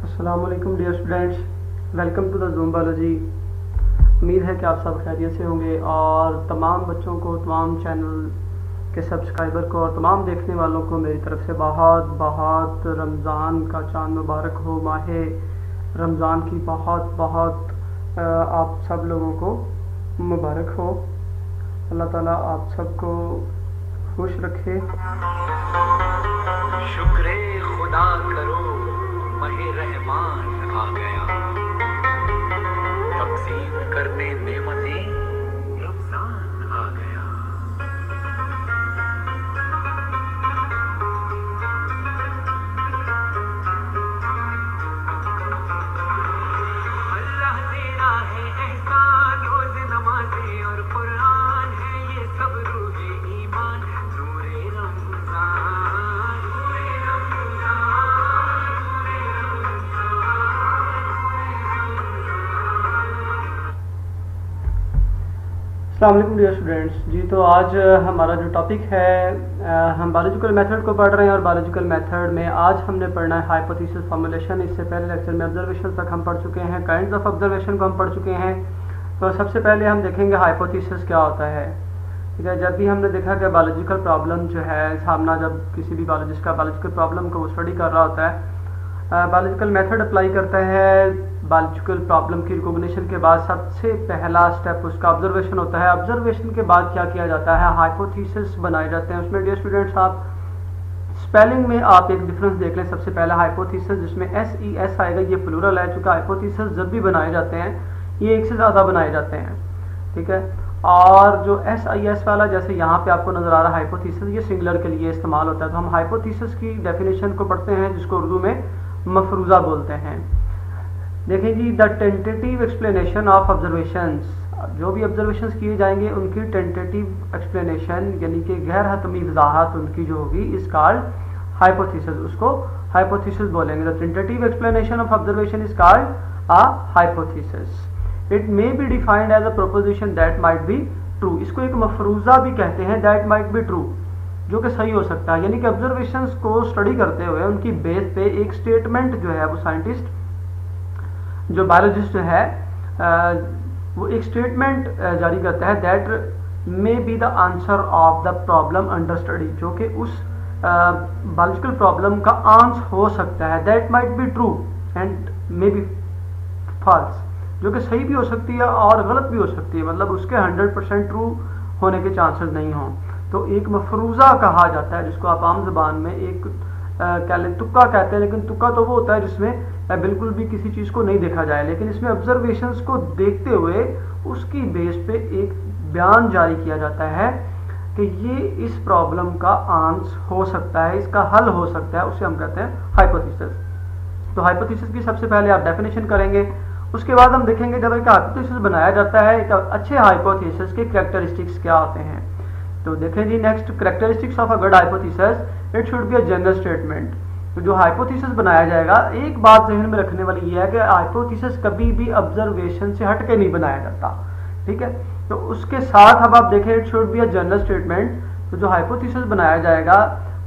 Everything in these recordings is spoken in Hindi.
अस्सलामुअलैकुम dear students, welcome to the Zoom biology. उम्मीद है कि आप सब खैरियत से होंगे और तमाम बच्चों को, तमाम चैनल के सब्सक्राइबर को और तमाम देखने वालों को मेरी तरफ से बहुत बहुत रमज़ान का चांद मुबारक हो। माहे रमज़ान की बहुत बहुत आप सब लोगों को मुबारक हो। अल्लाह ताला आप सबको खुश रखे। शुक्र खुदा करो, महे रहमान आ गया, तकसीम करने नेमतें रमजान आ गया। अल्लाह तेरा है एहसान, रोज़ नमाज़ें और कुरान है ये सब रूहे ईमान। नूरे रमजान, नूरे रमजान, नूरे अस्सलाम वालेकुम डियर स्टूडेंट्स जी। तो आज हमारा जो टॉपिक है, हम बायोलॉजिकल मेथड को पढ़ रहे हैं और बायोलॉजिकल मेथड में आज हमने पढ़ना है हाइपोथेसिस फॉर्मुलेशन। इससे पहले लेक्चर में ऑब्जर्वेशन तक हम पढ़ चुके हैं, काइंड्स ऑफ ऑब्जर्वेशन को हम पढ़ चुके हैं। तो सबसे पहले हम देखेंगे हाइपोथेसिस क्या होता है। ठीक है, जब भी हमने देखा कि बायोलॉजिकल प्रॉब्लम जो है सामना, जब किसी भी बायोलॉजिस्ट का बायोलॉजिकल प्रॉब्लम को स्टडी कर रहा होता है, बायोलॉजिकल मेथड अप्लाई करता है। बायोलॉजिकल प्रॉब्लम की रिकॉग्निशन के बाद सबसे पहला स्टेप उसका ऑब्जर्वेशन होता है। ऑब्जर्वेशन के बाद क्या किया जाता है, हाइपोथेसिस बनाए जाते हैं। उसमें डियर स्टूडेंट्स आप स्पेलिंग में आप एक डिफरेंस देख लें। सबसे पहला हाइपोथेसिस जिसमें SES आएगा, ये प्लूरल है, चूंकि हाइपोथेसिस जब भी बनाए जाते हैं ये एक से ज़्यादा बनाए जाते हैं। ठीक है, और जो SIS वाला जैसे यहाँ पे आपको नजर आ रहा है हाइपोथेसिस, ये सिंगुलर के लिए इस्तेमाल होता है। तो हम हाइपोथेसिस की डेफिनेशन को पढ़ते हैं जिसको उर्दू में मफरूजा बोलते हैं। देखें जी, the tentative explanation of observations, जो भी ऑब्जर्वेशंस किए जाएंगे उनकी टेंटेटिव एक्सप्लेनेशन यानी कि गैर हतमी वजाहत उनकी जो होगी इज कॉल्ड हाइपोथेसिस, उसको हाइपोथेसिस बोलेंगे। The tentative explanation of observation is called a hypothesis. It may be defined as a proposition that might be true. इसको एक मफरूजा भी कहते हैं, दैट माइट बी ट्रू, जो कि सही हो सकता है। यानी कि ऑब्जर्वेशंस को स्टडी करते हुए उनकी बेस पे एक स्टेटमेंट जो है, वो साइंटिस्ट जो बायोलॉजिस्ट है वो एक स्टेटमेंट जारी करता है, that may be the answer of the problem under study, जो कि उस बायोलॉजिकल प्रॉब्लम का आंसर हो सकता है। That might be true and may be false, जो कि सही भी हो सकती है और गलत भी हो सकती है, मतलब उसके 100% ट्रू होने के चांसेस नहीं हों। तो एक मफरूजा कहा जाता है, जिसको आप आम जबान में एक तुक्का कहते हैं। लेकिन तुक्का तो वो होता है जिसमें बिल्कुल भी किसी चीज़ को नहीं देखा जाए, लेकिन इसमें ऑब्जर्वेशंस को देखते हुए उसकी बेस पे एक बयान जारी किया जाता है कि ये इस प्रॉब्लम का आंसर हो सकता है, इसका हल हो सकता है, उसे हम कहते हैं हाइपोथेसिस। तो हाइपोथेसिस की सबसे पहले आप डेफिनेशन करेंगे, उसके बाद हम देखेंगे जब एक हाइपोथेसिस बनाया जाता है, एक अच्छे हाइपोथेसिस के कैरेक्टरिस्टिक्स क्या होते हैं। तो देखें जी, next characteristics of a good hypothesis, it should be a general statement. तो जो हाइपोथेसिस बनाया जाएगा, एक बात जहन में रखने वाली ये है कि हाइपोथेसिस कभी भी ऑब्जर्वेशन से हट के नहीं बनाया जाता। ठीक है, तो उसके साथ अब आप देखें, it should be a general statement. तो जो हाइपोथेसिस बनाया जाएगा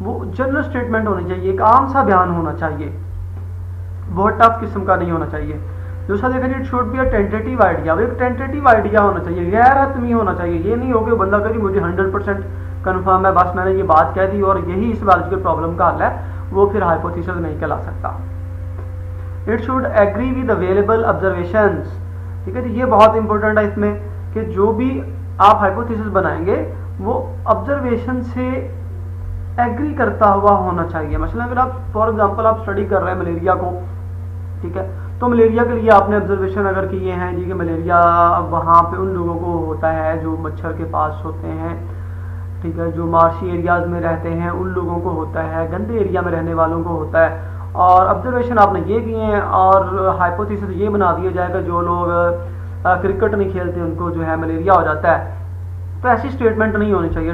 वो जनरल स्टेटमेंट होनी चाहिए, एक आम सा बयान होना चाहिए, बहुत टफ किस्म का नहीं होना चाहिए। दूसरा देखें, it should be a tentative idea, वो एक टेंटेटिव आइडिया होना चाहिए, गैर हतमी होना चाहिए। ये नहीं हो कि बंदा कहे मुझे 100% कन्फर्म है, बस मैंने ये बात कह दी और यही इस बायोलॉजिकल प्रॉब्लम का हल है, वो फिर हाइपोथेसिस नहीं कहला सकता। It should agree with available observations. ठीक है, ये बहुत इंपॉर्टेंट है इसमें कि जो भी आप हाइपोथेसिस बनाएंगे वो ऑब्जर्वेशन से एग्री करता हुआ होना चाहिए। मसलन अगर आप फॉर एग्जांपल आप स्टडी कर रहे हैं मलेरिया को, ठीक है, तो मलेरिया के लिए आपने ऑब्जर्वेशन अगर किए हैं जी कि मलेरिया वहाँ पे उन लोगों को होता है जो मच्छर के पास होते हैं, ठीक है, जो मार्शी एरियाज में रहते हैं उन लोगों को होता है, गंदे एरिया में रहने वालों को होता है, और ऑब्जर्वेशन आपने ये किए हैं और हाइपोथेसिस ये बना दिया जाएगा जो लोग क्रिकेट नहीं खेलते उनको जो है मलेरिया हो जाता है। तो ऐसी स्टेटमेंट नहीं होनी चाहिए।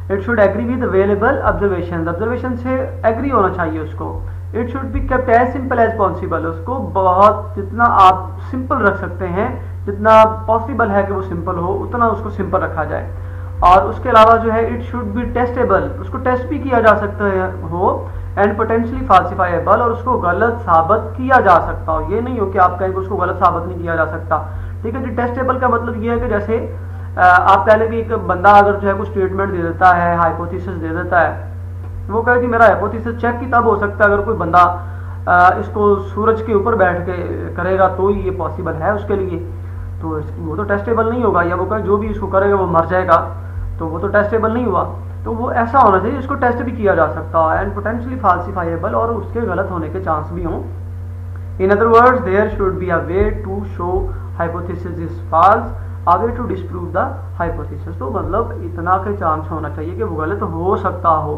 It should agree with available observation, observation से एग्री होना चाहिए उसको। It should be kept as simple as possible, उसको बहुत जितना आप सिंपल रख सकते हैं, जितना पॉसिबल है कि वो सिंपल हो उतना उसको सिंपल रखा जाए। और उसके अलावा जो है इट शुड बी टेस्टेबल, उसको टेस्ट भी किया जा सकता है हो एंड पोटेंशियली फाल्सिफाइबल, और उसको गलत साबित किया जा सकता हो। ये नहीं हो कि आप कहेंगे उसको गलत साबित नहीं किया जा सकता। ठीक है जी। टेस्टेबल का मतलब ये है कि जैसे आप पहले भी एक बंदा अगर जो है कुछ स्टेटमेंट दे देता है, हाइपोथेसिस दे देता है, वो कहे कि मेरा हाइपोथेसिस चेक ही तब हो सकता है अगर कोई बंदा इसको सूरज के ऊपर बैठ के करेगा तो ही ये पॉसिबल है उसके लिए, तो वो तो टेस्टेबल नहीं होगा। या वो कहे जो भी इसको करेगा वो मर जाएगा, तो वो तो टेस्टेबल नहीं हुआ। तो वो ऐसा होना चाहिए इसको टेस्ट भी किया जा सकता है, एंड पोटेंशियली फाल्सिफाइबल, और उसके गलत होने के चांस भी हों। In other words there should be a way to show hypothesis is false, a way to disprove the hypothesis. तो मतलब इतना के चांस होना चाहिए कि वो गलत हो सकता हो।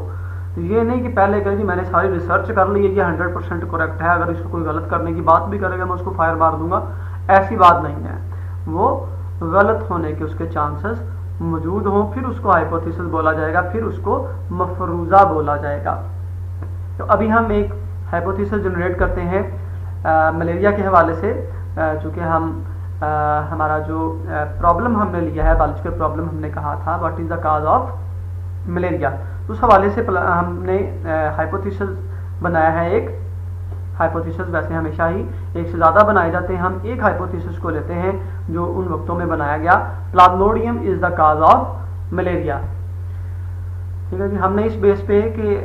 तो ये नहीं कि पहले कहे जी मैंने सारी रिसर्च कर ली है ये 100% करेक्ट है, अगर इसको कोई गलत करने की बात भी करेगा मैं उसको फायर मार दूंगा, ऐसी बात नहीं है। वो गलत होने के उसके चांसेस मौजूद हों, फिर उसको हाइपोथेसिस बोला जाएगा, फिर उसको मफरूजा बोला जाएगा। तो अभी हम एक हाइपोथेसिस जनरेट करते हैं मलेरिया के हवाले से, चूँकि हम हमारा जो प्रॉब्लम हमने लिया है, बायोलॉजिकल प्रॉब्लम हमने कहा था what is the cause of malaria, उस हवाले से हमने हाइपोथेसिस बनाया है। एक हाइपोथेसिस वैसे हमेशा ही एक से ज़्यादा बनाए जाते हैं, हम एक हाइपोथेसिस को लेते हैं जो उन वक्तों में बनाया गया, Plasmodium is the cause of malaria. ठीक है जी। हमने इस बेस पे कि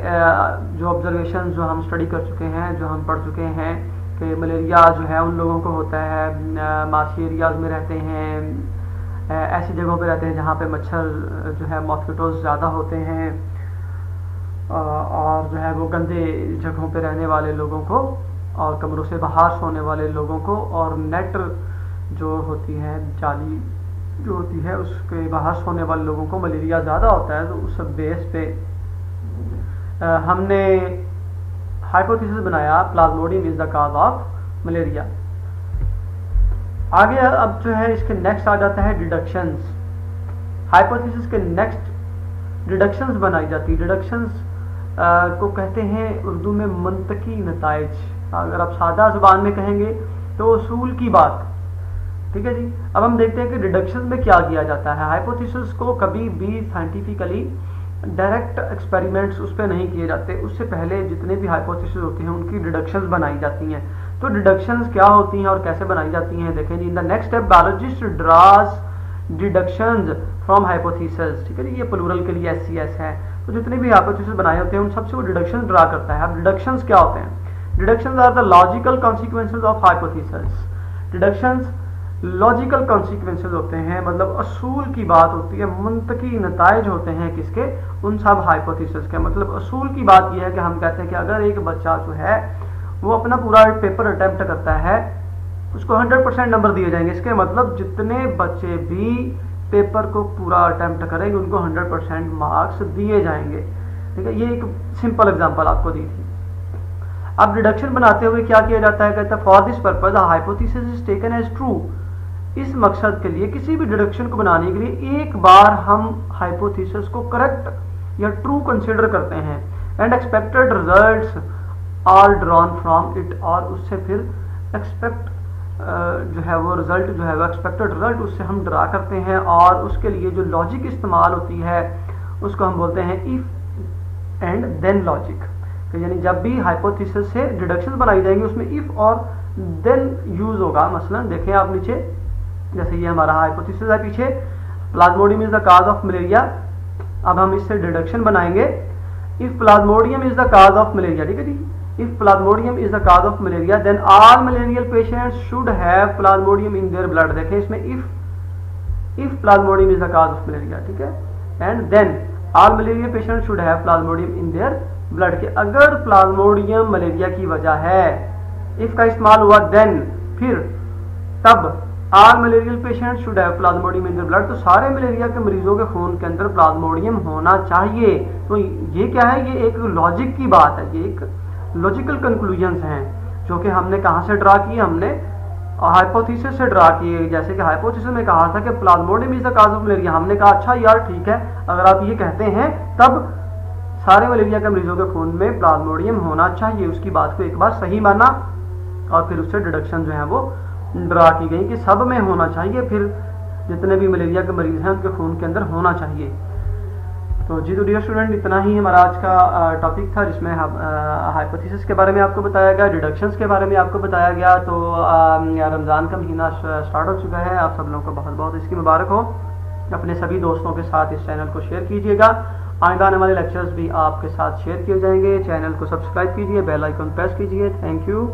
जो ऑब्जर्वेशन जो हम स्टडी कर चुके हैं, जो हम पढ़ चुके हैं कि मलेरिया जो है उन लोगों को होता है मार्शी एरियाज में रहते हैं, ऐसी जगहों पे रहते हैं जहाँ पे मच्छर जो है मॉस्किटोज ज़्यादा होते हैं, और जो है वो गंदे जगहों पे रहने वाले लोगों को और कमरों से बाहर सोने वाले लोगों को और नेट जो होती है, जाली जो होती है, उसके बाहर सोने वाले लोगों को मलेरिया ज़्यादा होता है। तो उस बेस पे हमने हाइपोथेसिस बनाया Plasmodium is the cause of malaria. आगे अब जो है इसके नेक्स्ट आ जाता है डिडक्शंस। हाइपोथेसिस के नेक्स्ट डिडक्शंस बनाई जाती है। डिडक्शंस को कहते हैं उर्दू में मंतकी नताइज, अगर आप सादा जुबान में कहेंगे तो उसूल की बात। ठीक है जी। अब हम देखते हैं कि डिडक्शन में क्या किया जाता है। हाइपोथेसिस को कभी भी साइंटिफिकली डायरेक्ट एक्सपेरिमेंट्स उस पर नहीं किए जाते, उससे पहले जितने भी हाइपोथेसिस होते हैं उनकी डिडक्शंस बनाई जाती हैं। तो डिडक्शंस क्या होती हैं और कैसे बनाई जाती हैं, देखें जी। In the next step biologist draws deductions from hypothesis. ठीक है जी। ये प्लूरल के लिए SCS है। तो जितने भी हाइपोथेसिस बनाए होते हैं उन सबसे वो डिडक्शन ड्रा करता है। अब डिडक्शंस क्या होते हैं? Deductions are the logical consequences of hypothesis. Deductions logical consequences होते हैं, मतलब असूल की बात होती है, मंतकी नताइज होते हैं किसके, उन सब हाइपोथेसिस के। मतलब असूल की बात यह है कि हम कहते हैं कि अगर एक बच्चा जो है वो अपना पूरा पेपर अटेम्प्ट करता है उसको 100% नंबर दिए जाएंगे। इसके मतलब जितने बच्चे भी पेपर को पूरा अटेम्प्ट करेंगे उनको 100% मार्क्स दिए जाएंगे। ठीक है। ये एक सिंपल एग्जांपल आपको दी थी। अब डिडक्शन बनाते हुए क्या किया जाता है, कहता है for this purpose hypothesis is taken as true. इस मकसद के लिए किसी भी डिडक्शन को बनाने के लिए एक बार हम हाइपोथेसिस को करेक्ट या ट्रू कंसिडर करते हैं, and expected results are drawn from it, और उससे फिर एक्सपेक्ट जो है वो रिजल्ट जो है वो एक्सपेक्टेड रिजल्ट उससे हम ड्रा करते हैं, और उसके लिए जो लॉजिक इस्तेमाल होती है उसको हम बोलते हैं इफ एंड देन लॉजिक। यानी जब भी हाइपोथेसिस से डिडक्शन बनाई जाएंगी उसमें इफ और देन यूज होगा। मसलन देखें आप नीचे, जैसे ये हमारा हाइपोथेसिस है पीछे, Plasmodium is the cause of malaria. अब हम इससे डिडक्शन बनाएंगे if Plasmodium is the cause of malaria. ठीक है जी। If plasmodium is the cause of malaria, then all malarial patients should have plasmodium in their blood। देखें इसमें if plasmodium is the cause of malaria, ठीक है, and then all malaria patients should have plasmodium in their blood। के अगर प्लाज्मोडियम मलेरिया की वजह है, if का इस्तेमाल हुआ then, फिर तब all malarial patients should have plasmodium in their blood, तो सारे मलेरिया के मरीजों के खून के अंदर प्लाज्मोडियम होना चाहिए। तो ये क्या है, ये एक लॉजिक की बात है, ये एक लॉजिकल कंक्लूजन्स हैं जो कि हमने कहाँ से ड्रा किए, हमने हाइपोथेसिस से ड्रा किए। जैसे कि हाइपोथेसिस में कहा था कि Plasmodium is the cause of malaria, हमने कहा अच्छा यार ठीक है, अगर आप ये कहते हैं तब सारे मलेरिया के मरीजों के खून में प्लाज्मोडियम होना चाहिए। उसकी बात को एक बार सही माना और फिर उससे डिडक्शन जो है वो ड्रा की गई कि सब में होना चाहिए, फिर जितने भी मलेरिया के मरीज हैं उनके खून के अंदर होना चाहिए। तो जी, तो डियर स्टूडेंट, इतना ही हमारा आज का टॉपिक था, जिसमें हाइपोथेसिस के बारे में आपको बताया गया, डिडक्शंस के बारे में आपको बताया गया। तो रमज़ान का महीना स्टार्ट हो चुका है, आप सब लोगों को बहुत बहुत इसकी मुबारक हो। अपने सभी दोस्तों के साथ इस चैनल को शेयर कीजिएगा। आइंदा आने वाले लेक्चर्स भी आपके साथ शेयर किए जाएंगे। चैनल को सब्सक्राइब कीजिए, बेल आइकन प्रेस कीजिए। Thank you.